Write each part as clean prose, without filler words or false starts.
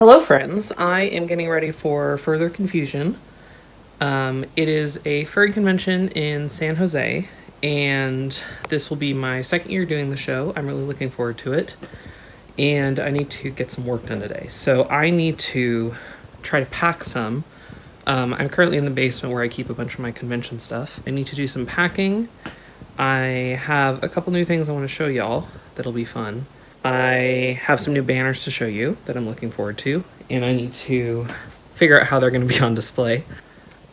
Hello friends, I am getting ready for Further Confusion. It is a furry convention in San Jose, and this will be my second year doing the show. I'm really looking forward to it, and I need to get some work done today. So I need to try to pack some. I'm currently in the basement where I keep a bunch of my convention stuff. I need to do some packing. I have a couple new things I want to show y'all that'll be fun. I have some new banners to show you that I'm looking forward to, and I need to figure out how they're going to be on display.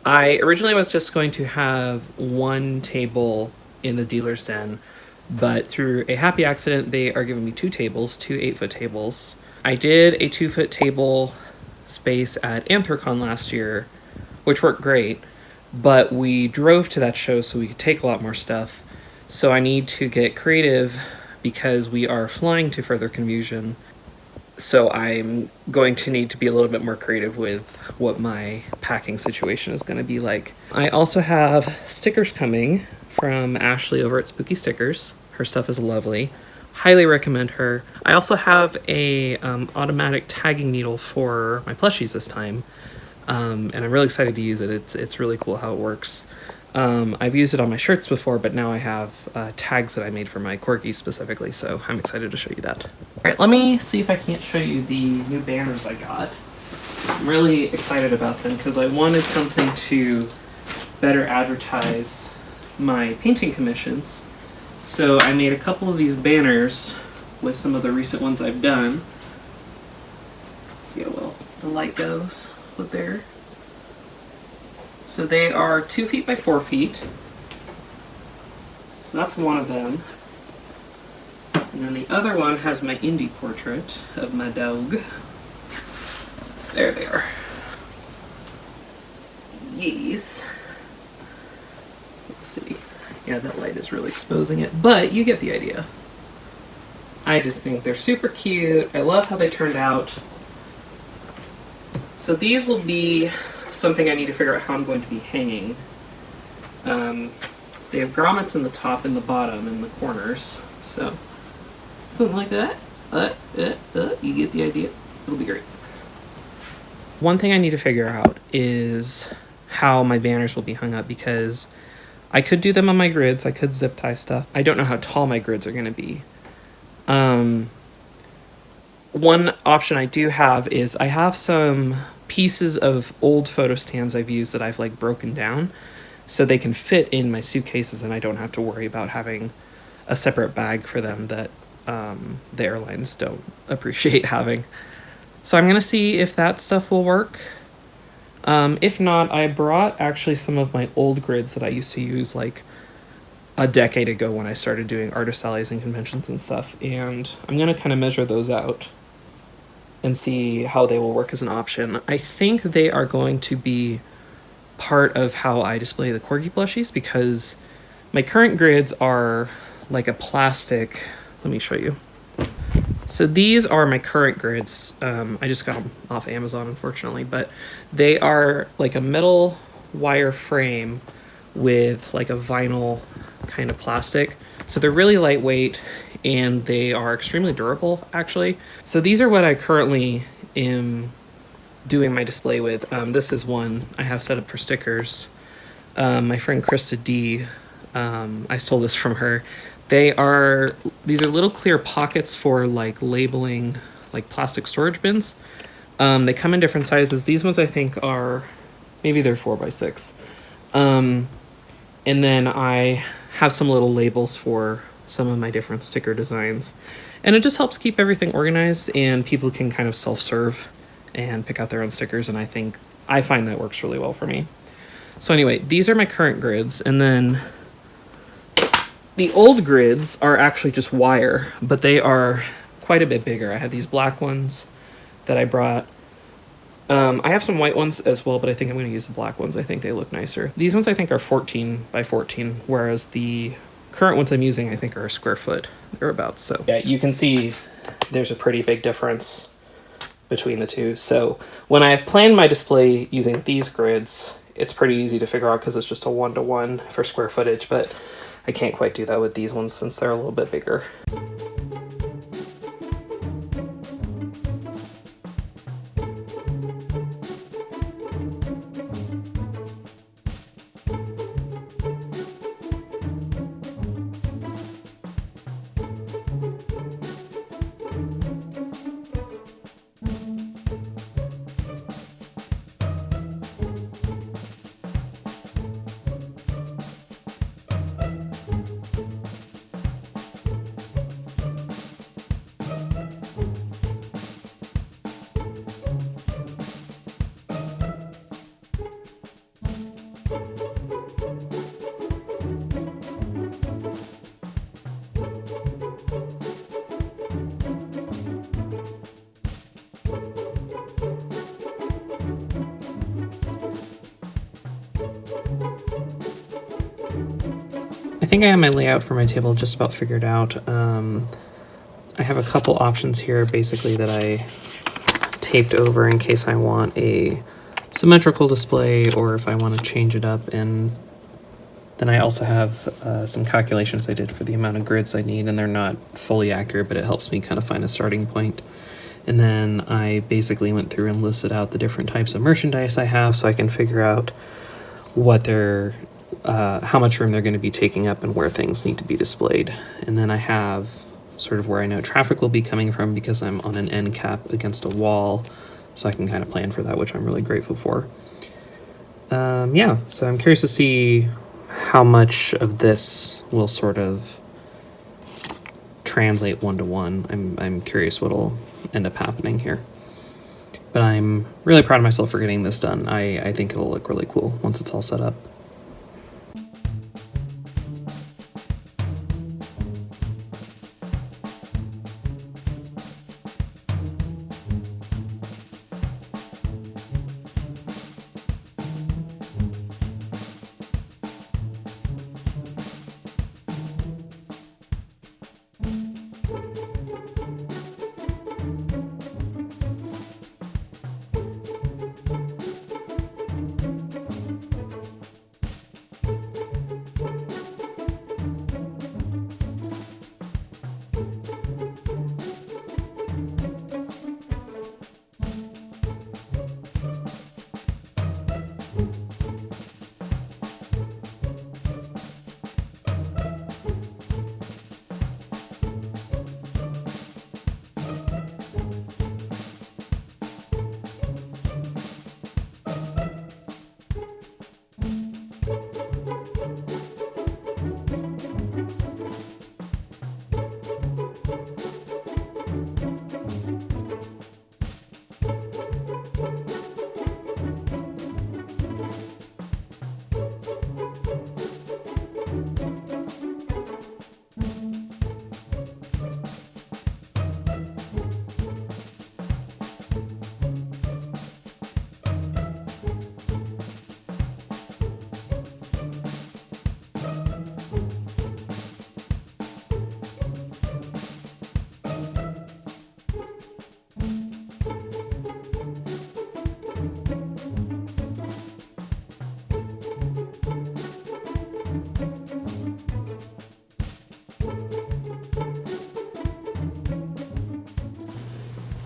I originally was just going to have one table in the dealer's den, but through a happy accident, they are giving me two tables, two 8-foot tables. I did a 2-foot table space at Anthrocon last year, which worked great, but we drove to that show so we could take a lot more stuff. So I need to get creative because we are flying to Further Confusion. So I'm going to need to be a little bit more creative with what my packing situation is going to be like. I also have stickers coming from Ashley over at Spooky Stickers. Her stuff is lovely. Highly recommend her. I also have a automatic tagging needle for my plushies this time. And I'm really excited to use it. It's really cool how it works. I've used it on my shirts before, but now I have tags that I made for my corgis specifically, so I'm excited to show you that. Alright, let me see if I can't show you the new banners I got. I'm really excited about them because I wanted something to better advertise my painting commissions. So I made a couple of these banners with some of the recent ones I've done. Let's see how well the light goes with there. So they are 2 feet by 4 feet. So that's one of them. And then the other one has my indie portrait of my dog. There they are. Yes. Let's see. Yeah, that light is really exposing it, but you get the idea. I just think they're super cute. I love how they turned out. So these will be something I need to figure out how I'm going to be hanging. They have grommets in the top and the bottom and the corners, so something like that. You get the idea. It'll be great. One thing I need to figure out is how my banners will be hung up, because I could do them on my grids. I could zip tie stuff. I don't know how tall my grids are going to be. One option I do have is I have some pieces of old photo stands I've used that I've like broken down so they can fit in my suitcases and I don't have to worry about having a separate bag for them that the airlines don't appreciate having. So I'm gonna see if that stuff will work. If not, I brought actually some of my old grids that I used to use like a decade ago when I started doing artist allies and conventions and stuff, and I'm gonna kind of measure those out and see how they will work as an option. I think they are going to be part of how I display the corgi plushies because my current grids are like a plastic. Let me show you. So these are my current grids. I just got them off Amazon, unfortunately, but they are like a metal wire frame with like a vinyl kind of plastic. So they're really lightweight and they are extremely durable, actually. So these are what I currently am doing my display with. This is one I have set up for stickers. My friend Krista D, I stole this from her. These are little clear pockets for like labeling like plastic storage bins. They come in different sizes. These ones I think are, maybe they're 4x6. And then I have some little labels for some of my different sticker designs. And it just helps keep everything organized and people can kind of self-serve and pick out their own stickers, and I find that works really well for me. So anyway, these are my current grids, and then the old grids are actually just wire, but they are quite a bit bigger. I have these black ones that I brought. I have some white ones as well, but I think I'm going to use the black ones. I think they look nicer. These ones I think are 14 by 14, whereas the current ones I'm using I think are a square foot thereabouts. So yeah, you can see there's a pretty big difference between the two. So when I've planned my display using these grids, it's pretty easy to figure out because it's just a 1-to-1 for square footage, but I can't quite do that with these ones since they're a little bit bigger. think I have my layout for my table just about figured out. I have a couple options here basically that I taped over in case I want a symmetrical display or if I want to change it up. And then I also have some calculations I did for the amount of grids I need, and they're not fully accurate, but it helps me kind of find a starting point. And then I basically went through and listed out the different types of merchandise I have so I can figure out what they're, how much room they're going to be taking up and where things need to be displayed. And then I have sort of where I know traffic will be coming from because I'm on an end cap against a wall, so I can kind of plan for that, which I'm really grateful for. Yeah, so I'm curious to see how much of this will sort of translate one-to-one. I'm curious what'll end up happening here. But I'm really proud of myself for getting this done. I think it'll look really cool once it's all set up.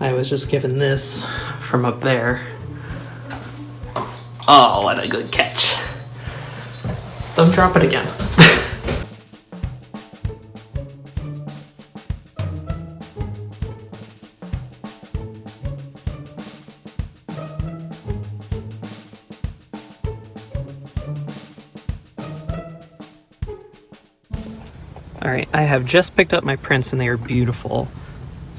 I was just given this from up there. Oh, what a good catch. Don't drop it again. All right, I have just picked up my prints and they are beautiful.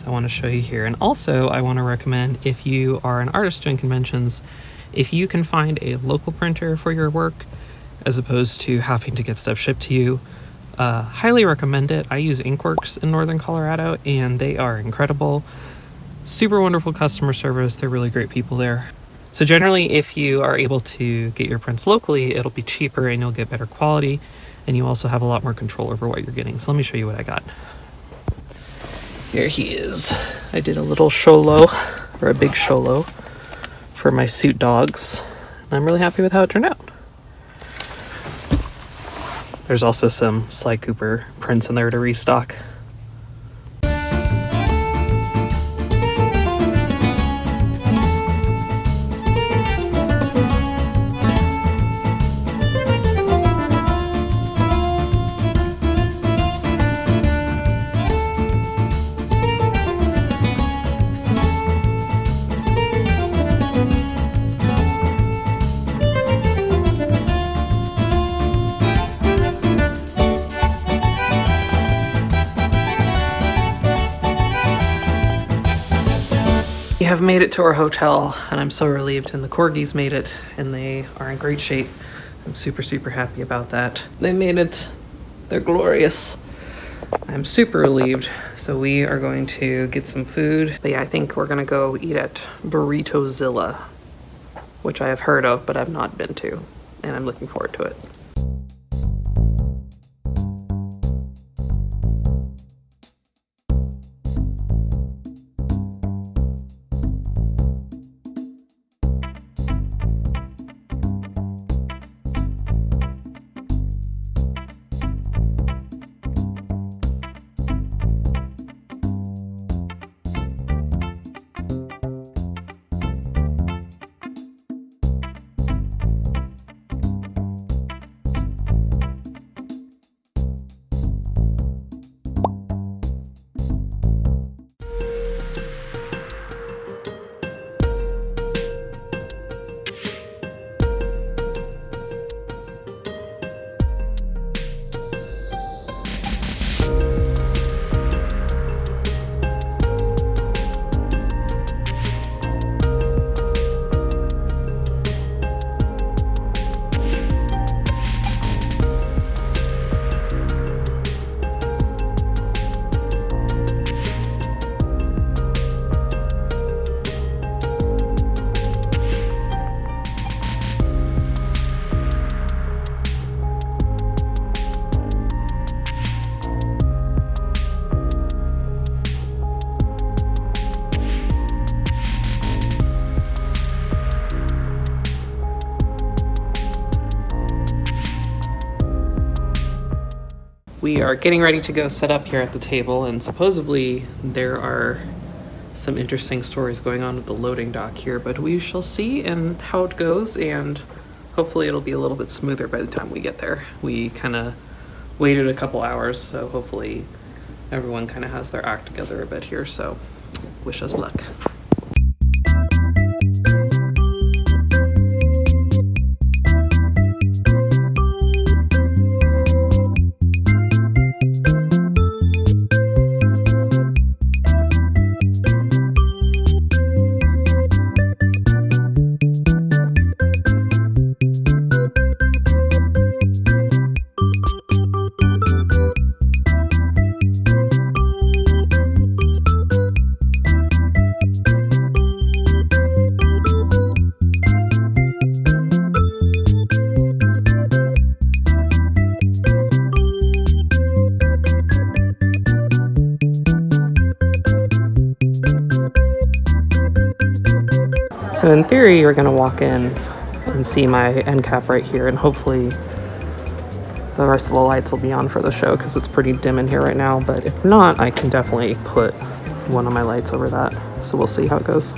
I want to show you here. And also I want to recommend, if you are an artist doing conventions, if you can find a local printer for your work as opposed to having to get stuff shipped to you, highly recommend it. I use Inkworks in Northern Colorado and they are incredible. Super wonderful customer service. They're really great people there. So generally, if you are able to get your prints locally, it'll be cheaper and you'll get better quality, and you also have a lot more control over what you're getting. So let me show you what I got. Here he is. I did a little sholo, or a big sholo, for my suit dogs. I'm really happy with how it turned out. There's also some Sly Cooper prints in there to restock. We have made it to our hotel, and I'm so relieved, and the corgis made it, and they are in great shape. I'm super, super happy about that. They made it. They're glorious. I'm super relieved. So we are going to get some food. But yeah, I think we're gonna go eat at Burritozilla, which I have heard of, but I've not been to, and I'm looking forward to it. We are getting ready to go set up here at the table, and supposedly there are some interesting stories going on with the loading dock here, but we shall see and how it goes, and hopefully it'll be a little bit smoother by the time we get there. We kind of waited a couple hours, so hopefully everyone kind of has their act together a bit here, so wish us luck. So in theory, you're going to walk in and see my end cap right here, and hopefully the rest of the lights will be on for the show because it's pretty dim in here right now. But if not, I can definitely put one of my lights over that. So we'll see how it goes.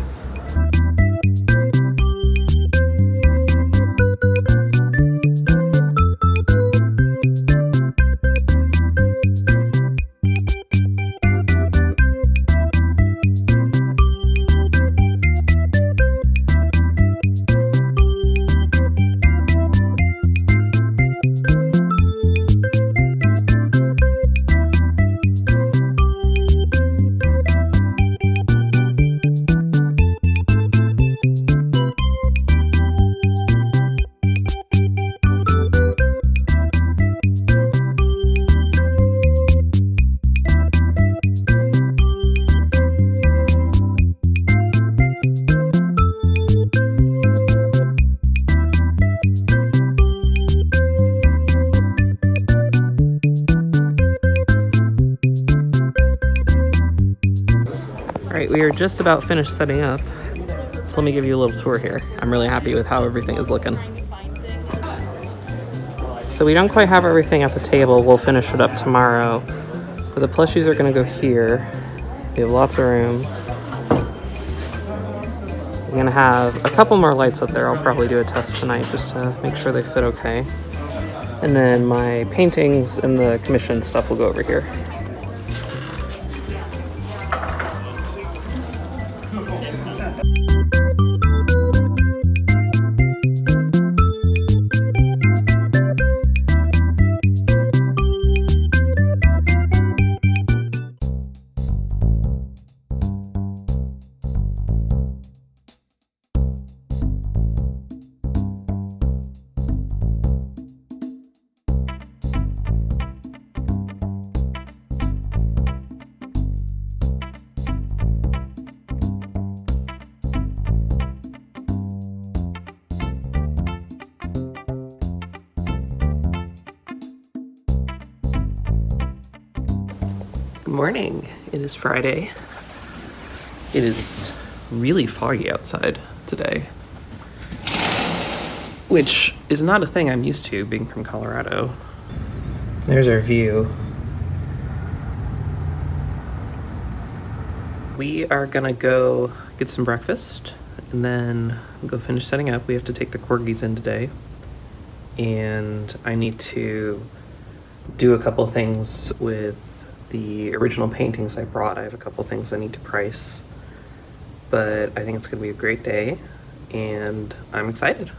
Alright, we are just about finished setting up, so let me give you a little tour here. I'm really happy with how everything is looking. So we don't quite have everything at the table, we'll finish it up tomorrow. But the plushies are going to go here. We have lots of room. We're going to have a couple more lights up there. I'll probably do a test tonight just to make sure they fit okay. And then my paintings and the commission stuff will go over here. Good morning. It is Friday. It is really foggy outside today, which is not a thing I'm used to being from Colorado. There's our view. We are gonna go get some breakfast and then go finish setting up. We have to take the corgis in today, and I need to do a couple things with the original paintings I brought. I have a couple things I need to price, but I think it's gonna be a great day and I'm excited.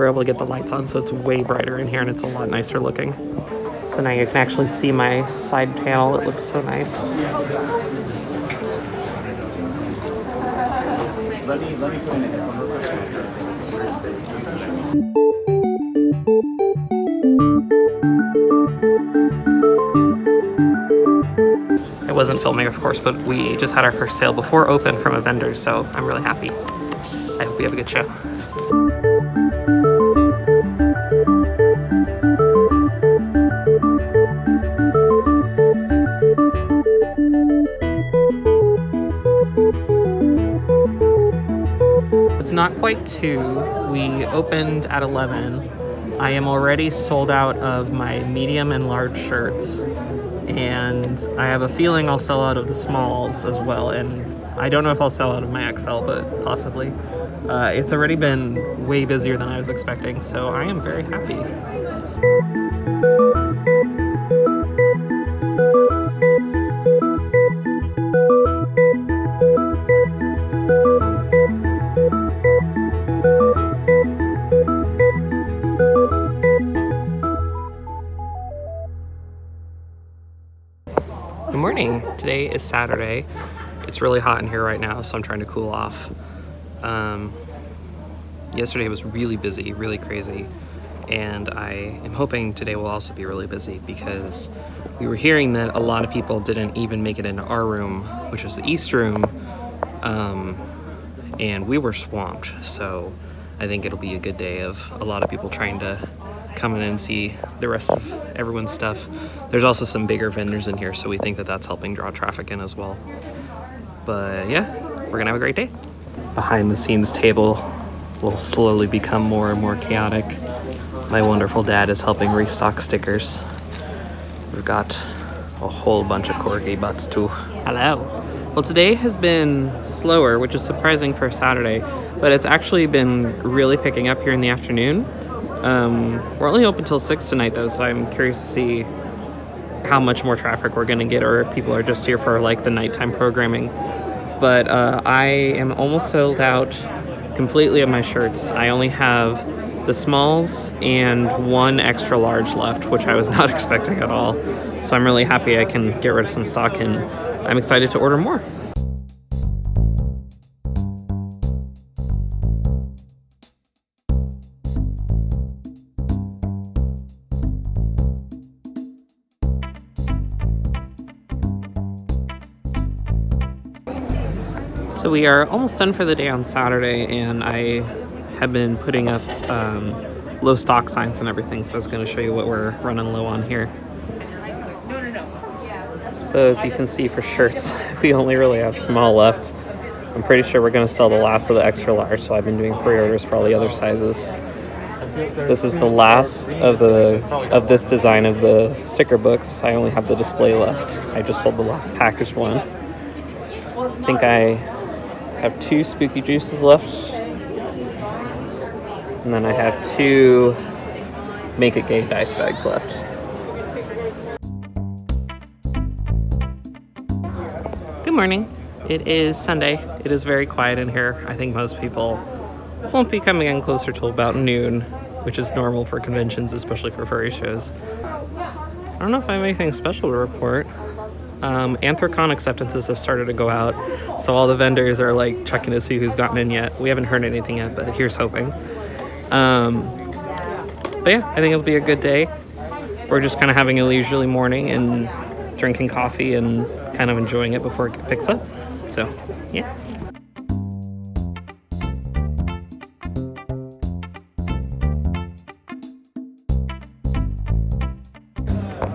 able to get the lights on, so it's way brighter in here and it's a lot nicer looking. So now you can actually see my side panel. It looks so nice. Let me put in a headphone. I wasn't filming, of course, but we just had our first sale before open from a vendor, so I'm really happy. I hope we have a good show. It's not quite 2. We opened at 11. I am already sold out of my medium and large shirts, and I have a feeling I'll sell out of the smalls as well, and I don't know if I'll sell out of my XL, but possibly. It's already been way busier than I was expecting, so I am very happy. Good morning. Today is Saturday. It's really hot in here right now, so I'm trying to cool off. Yesterday was really busy, really crazy, and I am hoping today will also be really busy because we were hearing that a lot of people didn't even make it into our room, which is the East room, and we were swamped, so I think it'll be a good day of a lot of people trying to come in and see the rest of everyone's stuff. There's also some bigger vendors in here, so we think that that's helping draw traffic in as well. But yeah, we're gonna have a great day. Behind the scenes table will slowly become more and more chaotic. My wonderful dad is helping restock stickers. We've got a whole bunch of corgi butts too. Hello. Well, today has been slower, which is surprising for Saturday, but it's actually been really picking up here in the afternoon. We're only open till 6 tonight though, so I'm curious to see how much more traffic we're gonna get, or if people are just here for like the nighttime programming. But I am almost sold out completely of my shirts. I only have the smalls and 1 extra large left, which I was not expecting at all. So I'm really happy I can get rid of some stock, and I'm excited to order more. So we are almost done for the day on Saturday, and I have been putting up low stock signs and everything, so I was going to show you what we're running low on here. So as you can see, for shirts, we only really have small left. I'm pretty sure we're going to sell the last of the extra large, so I've been doing pre-orders for all the other sizes. This is the last of this design of the sticker books. I only have the display left. I just sold the last packaged one. I think I have 2 spooky juices left, and then I have 2 Make It Gay dice bags left. Good morning. It is Sunday. It is very quiet in here. I think most people won't be coming in closer till about noon, which is normal for conventions, especially for furry shows. I don't know if I have anything special to report. Anthrocon acceptances have started to go out, so all the vendors are like checking to see who's gotten in yet. We haven't heard anything yet, but here's hoping. But yeah, I think it'll be a good day. We're just kind of having a leisurely morning and drinking coffee and kind of enjoying it before it picks up. So yeah.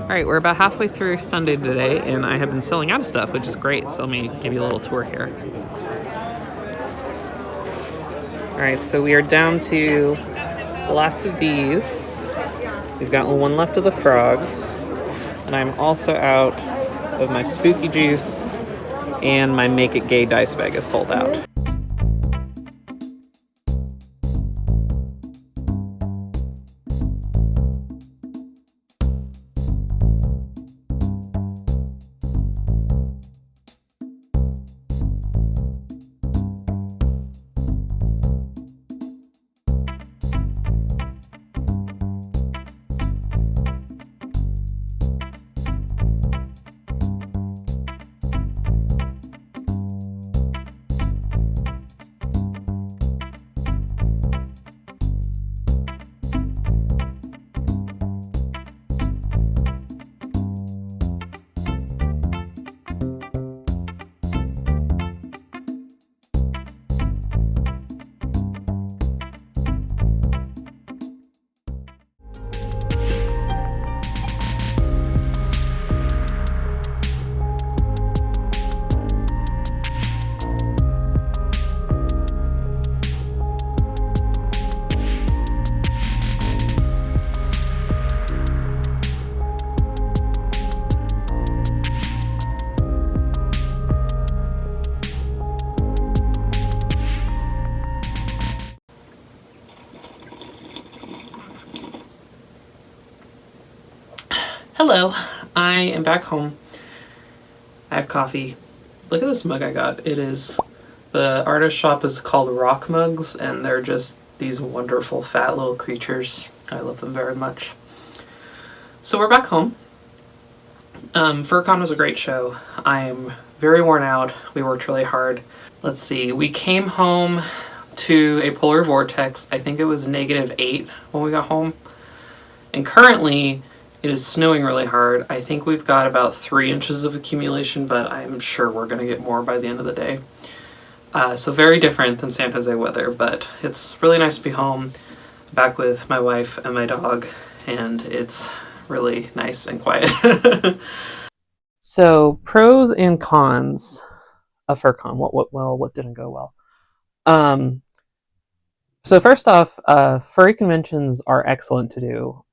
All right, we're about halfway through Sunday today, and I have been selling out of stuff, which is great. So let me give you a little tour here. All right, so we are down to the last of these. We've got 1 left of the frogs, and I'm also out of my spooky juice, and my Make It Gay dice bag is sold out. Hello, I am back home. I have coffee. Look at this mug I got. It is, the artist shop is called Rock Mugs, and they're just these wonderful fat little creatures. I love them very much. So we're back home. FurCon was a great show. I am very worn out. We worked really hard. Let's see, we came home to a polar vortex. I think it was -8 when we got home. And currently, it is snowing really hard. I think we've got about 3 inches of accumulation, but I'm sure we're going to get more by the end of the day. So very different than San Jose weather, but it's really nice to be home, back with my wife and my dog, and it's really nice and quiet. So, pros and cons of FurCon. What didn't go well? So first off, furry conventions are excellent to do,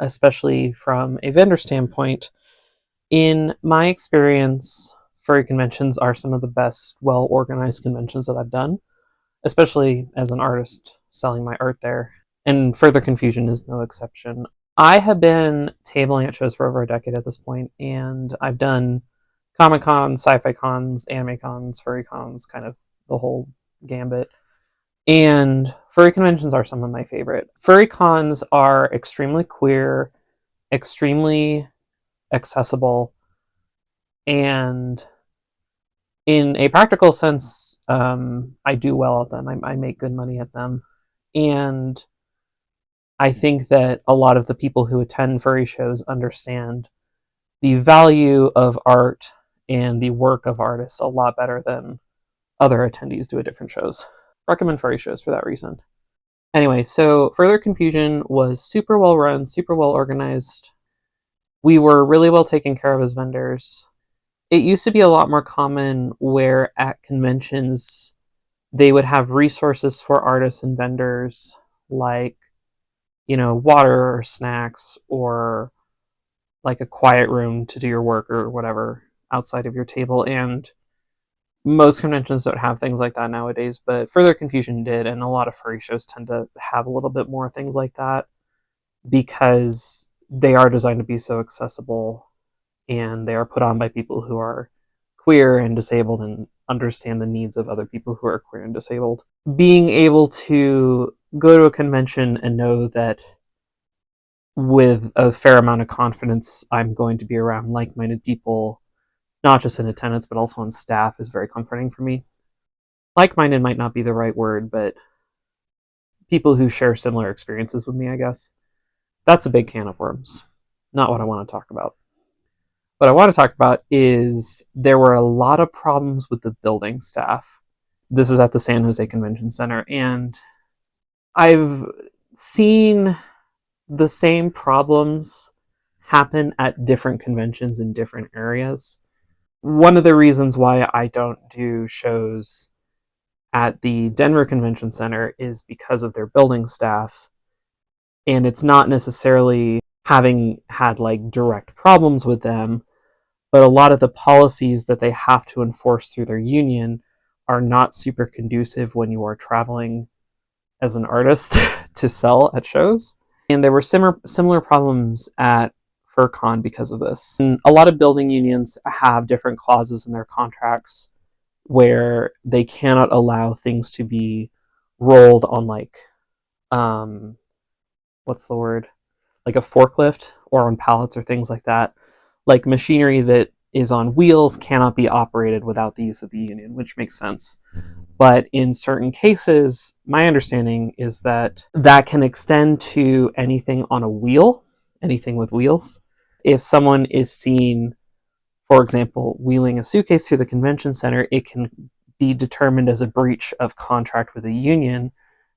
especially from a vendor standpoint. In my experience, furry conventions are some of the best, well-organized conventions that I've done, especially as an artist selling my art there. And Further Confusion is no exception. I have been tabling at shows for over a decade at this point, and I've done Comic Cons, sci-fi cons, anime cons, furry cons, kind of the whole gambit. And furry conventions are some of my favorite. Furry cons are extremely queer, extremely accessible, and in a practical sense, I do well at them. I make good money at them. And I think that a lot of the people who attend furry shows understand the value of art and the work of artists a lot better than other attendees do at different shows. Recommend furry shows for that reason. Anyway, so Further Confusion was super well run, super well organized. We were really well taken care of as vendors. It used to be a lot more common where at conventions they would have resources for artists and vendors like, water or snacks or like a quiet room to do your work or whatever outside of your table. And most conventions don't have things like that nowadays, but Further Confusion did, and a lot of furry shows tend to have a little bit more things like that because they are designed to be so accessible, and they are put on by people who are queer and disabled and understand the needs of other people who are queer and disabled. Being able to go to a convention and know that with a fair amount of confidence I'm going to be around like-minded people, not just in attendance, but also on staff, is very comforting for me. Like-minded might not be the right word, but people who share similar experiences with me, I guess. That's a big can of worms. Not what I want to talk about. What I want to talk about is there were a lot of problems with the building staff. This is at the San Jose Convention Center, and I've seen the same problems happen at different conventions in different areas. One of the reasons why I don't do shows at the Denver Convention Center is because of their building staff. And it's not necessarily having had like direct problems with them, but a lot of the policies that they have to enforce through their union are not super conducive when you are traveling as an artist to sell at shows. And there were similar problems at FurCon because of this. And a lot of building unions have different clauses in their contracts where they cannot allow things to be rolled on like what's the word? Like a forklift or on pallets or things like that. Like machinery that is on wheels cannot be operated without the use of the union, which makes sense. But in certain cases, my understanding is that that can extend to anything on a wheel, anything with wheels. If someone is seen, for example, wheeling a suitcase through the convention center, it can be determined as a breach of contract with the union.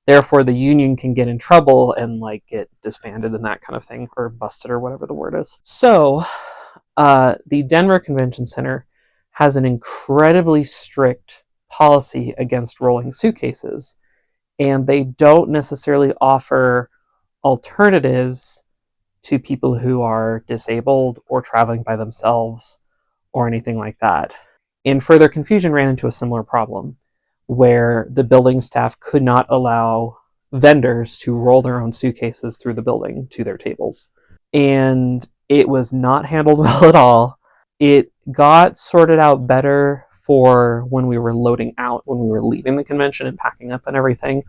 Therefore, the union can get in trouble and like get disbanded and that kind of thing, or busted, or whatever the word is. So, the Denver Convention Center has an incredibly strict policy against rolling suitcases, and they don't necessarily offer alternatives to people who are disabled or traveling by themselves or anything like that. And Further Confusion ran into a similar problem where the building staff could not allow vendors to roll their own suitcases through the building to their tables. And It was not handled well at all. It got sorted out better for when we were loading out, when we were leaving the convention and packing up and everything.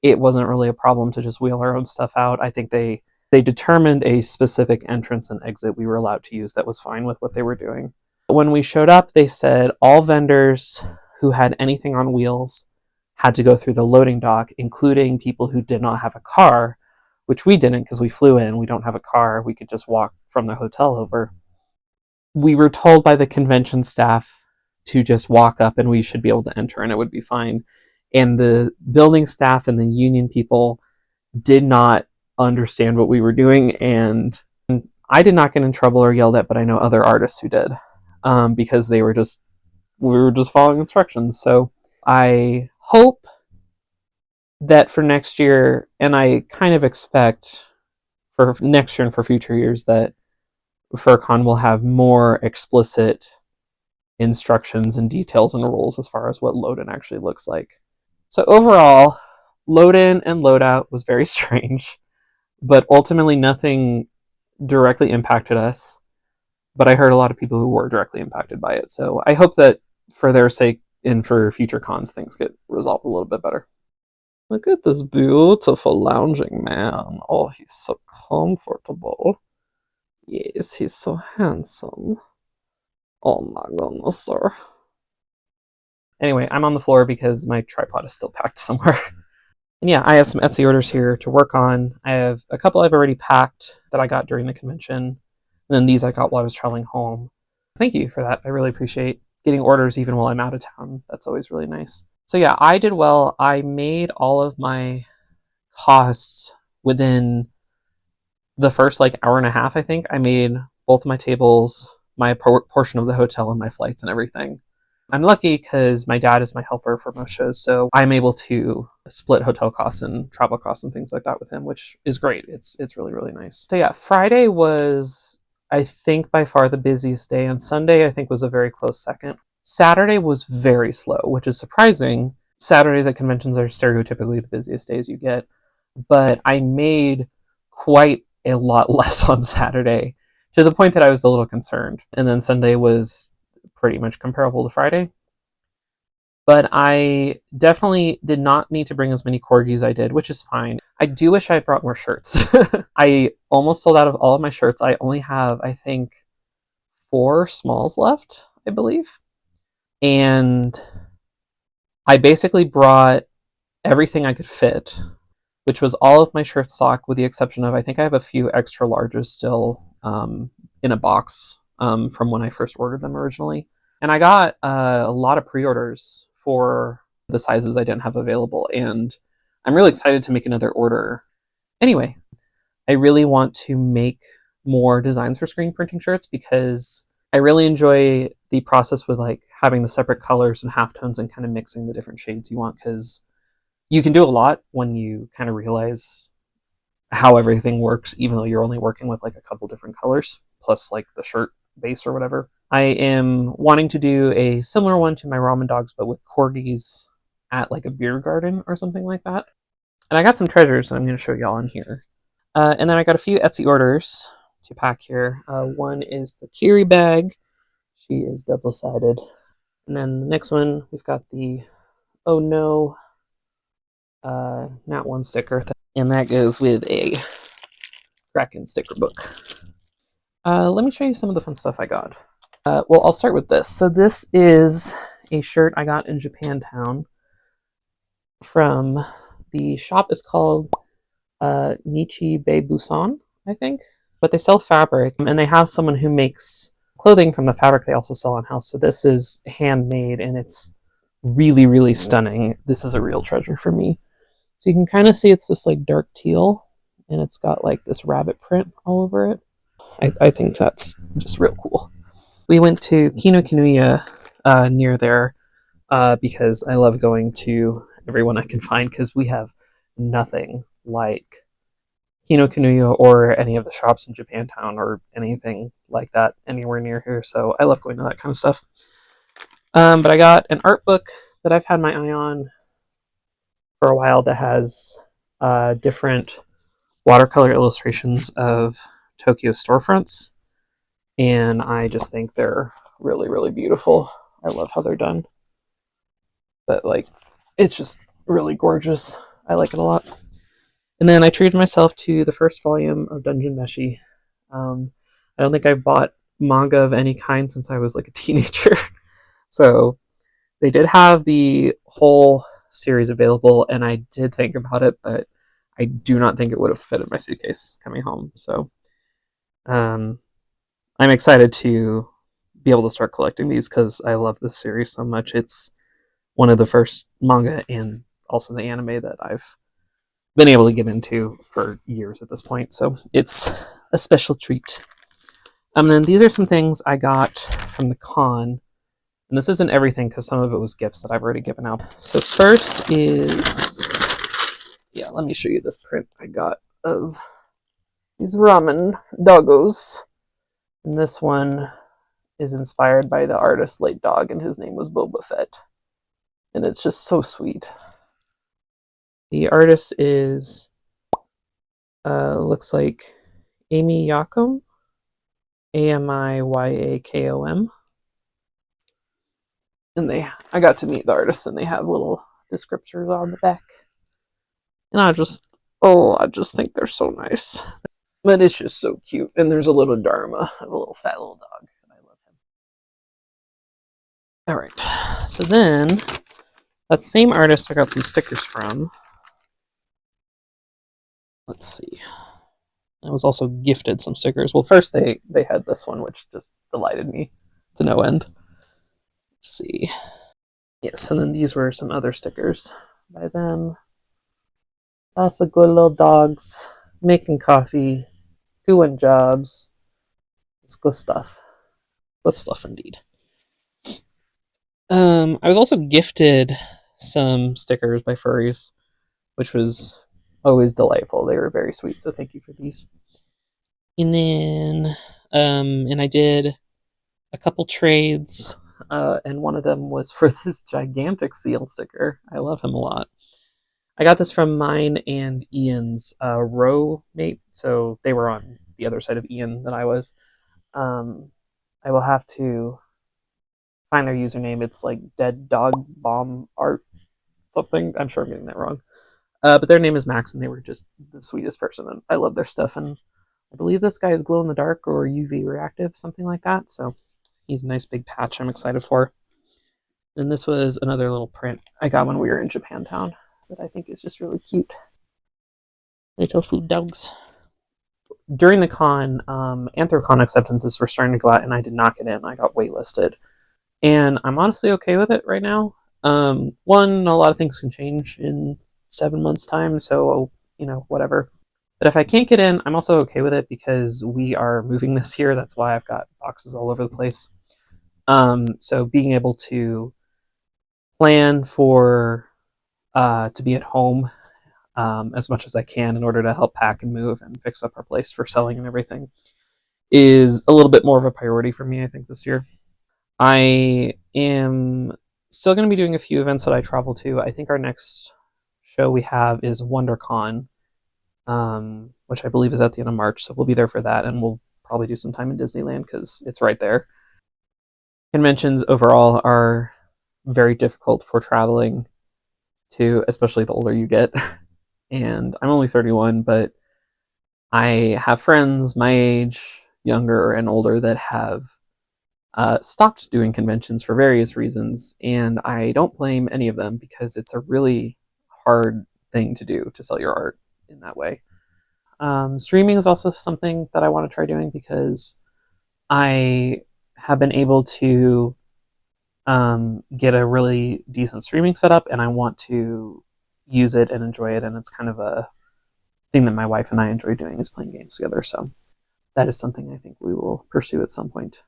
It wasn't really a problem to just wheel our own stuff out. I think they determined a specific entrance and exit we were allowed to use that was fine with what they were doing. When we showed up, they said all vendors who had anything on wheels had to go through the loading dock, including people who did not have a car, which we didn't because we flew in. We don't have a car. We could just walk from the hotel over. We were told by the convention staff to just walk up and we should be able to enter and it would be fine. And the building staff and the union people did not understand what we were doing. And I did not get in trouble or yelled at, but I know other artists who did, because we were just following instructions. So I hope that for next year, and I kind of expect for next year and for future years, that FurCon will have more explicit instructions and details and rules as far as what load-in actually looks like. So overall, load-in and load-out was very strange, but ultimately nothing directly impacted us. But I heard a lot of people who were directly impacted by it. So I hope that for their sake and for future cons, things get resolved a little bit better. Look at this beautiful lounging man. Oh, he's so comfortable. Yes, he's so handsome. Oh my goodness, sir. Anyway, I'm on the floor because my tripod is still packed somewhere. And yeah, I have some Etsy orders here to work on. I have a couple I've already packed that I got during the convention. And then these I got while I was traveling home. Thank you for that. I really appreciate getting orders even while I'm out of town. That's always really nice. So yeah, I did well. I made all of my costs within the first hour and a half, I think. I made both of my tables, my portion of the hotel, and my flights and everything. I'm lucky because my dad is my helper for most shows, so I'm able to split hotel costs and travel costs and things like that with him, which is great. It's really, really nice. So yeah, Friday was, I think, by far the busiest day, and Sunday, I think, was a very close second. Saturday was very slow, which is surprising. Saturdays at conventions are stereotypically the busiest days you get, but I made quite a lot less on Saturday, to the point that I was a little concerned. And then Sunday was pretty much comparable to Friday. But I definitely did not need to bring as many corgis I did, which is fine. I do wish I had brought more shirts. I almost sold out of all of my shirts. I only have, I think, 4 smalls left, I believe. And I basically brought everything I could fit, which was all of my shirt stock, with the exception of, I think I have a few extra larges still in a box from when I first ordered them originally. And I got a lot of pre-orders for the sizes I didn't have available, and I'm really excited to make another order. Anyway, I really want to make more designs for screen printing shirts because I really enjoy the process with having the separate colors and halftones and kind of mixing the different shades you want, because you can do a lot when you kind of realize how everything works, even though you're only working with a couple different colors, plus the shirt base or whatever. I am wanting to do a similar one to my ramen dogs, but with corgis at a beer garden or something like that. And I got some treasures that I'm going to show y'all in here. And then I got a few Etsy orders to pack here. One is the Kiri bag. She is double-sided. And then the next one, we've got the Oh No Not One sticker. And that goes with a Kraken sticker book. Let me show you some of the fun stuff I got. Well, I'll start with this. So this is a shirt I got in Japantown from the shop is called Nichi Bei Busan, I think. But they sell fabric, and they have someone who makes clothing from the fabric they also sell in-house. So this is handmade, and it's really, really stunning. This is a real treasure for me. So you can kind of see it's this dark teal, and it's got this rabbit print all over it. I think that's just real cool. We went to Kinokuniya near there because I love going to everyone I can find, because we have nothing like Kinokuniya or any of the shops in Japantown or anything like that anywhere near here. So I love going to that kind of stuff. But I got an art book that I've had my eye on for a while that has different watercolor illustrations of Tokyo storefronts. and I just think they're really, really beautiful. I love how they're done. But like, it's just really gorgeous. I like it a lot. And then I treated myself to the first volume of Dungeon Meshi. I don't think I've bought manga of any kind since I was like a teenager. So they did have the whole series available, and I did think about it, but I do not think it would have fit in my suitcase coming home. So um, I'm excited to be able to start collecting these because I love this series so much. It's one of the first manga and also the anime that I've been able to get into for years at this point. So it's a special treat. And then these are some things I got from the con. And this isn't everything because some of it was gifts that I've already given out. So first is, yeah, let me show you this print I got of these ramen doggos. And this one is inspired by the artist Late Dog, and his name was Boba Fett. And it's just so sweet. The artist is, looks like Amy Yakom, Amiyyakom. And I got to meet the artists, and they have little descriptors on the back. And I just think they're so nice. But it's just so cute. And there's a little Dharma, a little fat little dog. And I love him. All right. So then, that same artist I got some stickers from. Let's see. I was also gifted some stickers. Well, first they had this one, which just delighted me to no end. Let's see. Yes, and then these were some other stickers by them. Lots of good little dogs making coffee, doing jobs. It's good stuff. Good stuff indeed. I was also gifted some stickers by furries, which was always delightful. They were very sweet, so thank you for these. And then, and I did a couple trades, and one of them was for this gigantic seal sticker. I love him a lot. I got this from mine and Ian's row mate, so they were on the other side of Ian than I was. I will have to find their username. It's like Dead Dog Bomb Art something. I'm sure I'm getting that wrong. But their name is Max, and they were just the sweetest person, and I love their stuff. And I believe this guy is glow in the dark or UV reactive, something like that. So he's a nice big patch I'm excited for. And this was another little print I got when we were in Japantown that I think is just really cute. Little food dogs. During the con, Anthrocon acceptances were starting to go out, and I did not get in. I got waitlisted. And I'm honestly okay with it right now. One, a lot of things can change in 7 months' time, so, whatever. But if I can't get in, I'm also okay with it because we are moving this year. That's why I've got boxes all over the place. So being able to plan for to be at home as much as I can in order to help pack and move and fix up our place for selling and everything is a little bit more of a priority for me, I think, this year. I am still going to be doing a few events that I travel to. I think our next show we have is WonderCon, which I believe is at the end of March, so we'll be there for that, and we'll probably do some time in Disneyland because it's right there. Conventions overall are very difficult for traveling to, especially the older you get. And I'm only 31, but I have friends my age, younger and older, that have stopped doing conventions for various reasons, and I don't blame any of them because it's a really hard thing to do to sell your art in that way. Streaming is also something that I want to try doing because I have been able to get a really decent streaming setup, and I want to use it and enjoy it, and it's kind of a thing that my wife and I enjoy doing is playing games together, so that is something I think we will pursue at some point.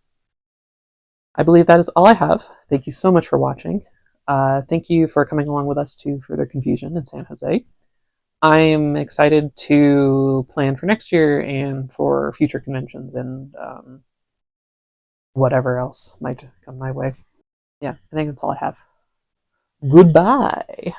I believe that is all I have. Thank you so much for watching. Thank you for coming along with us to Further Confusion in San Jose. I am excited to plan for next year and for future conventions and whatever else might come my way. Yeah, I think that's all I have. Goodbye.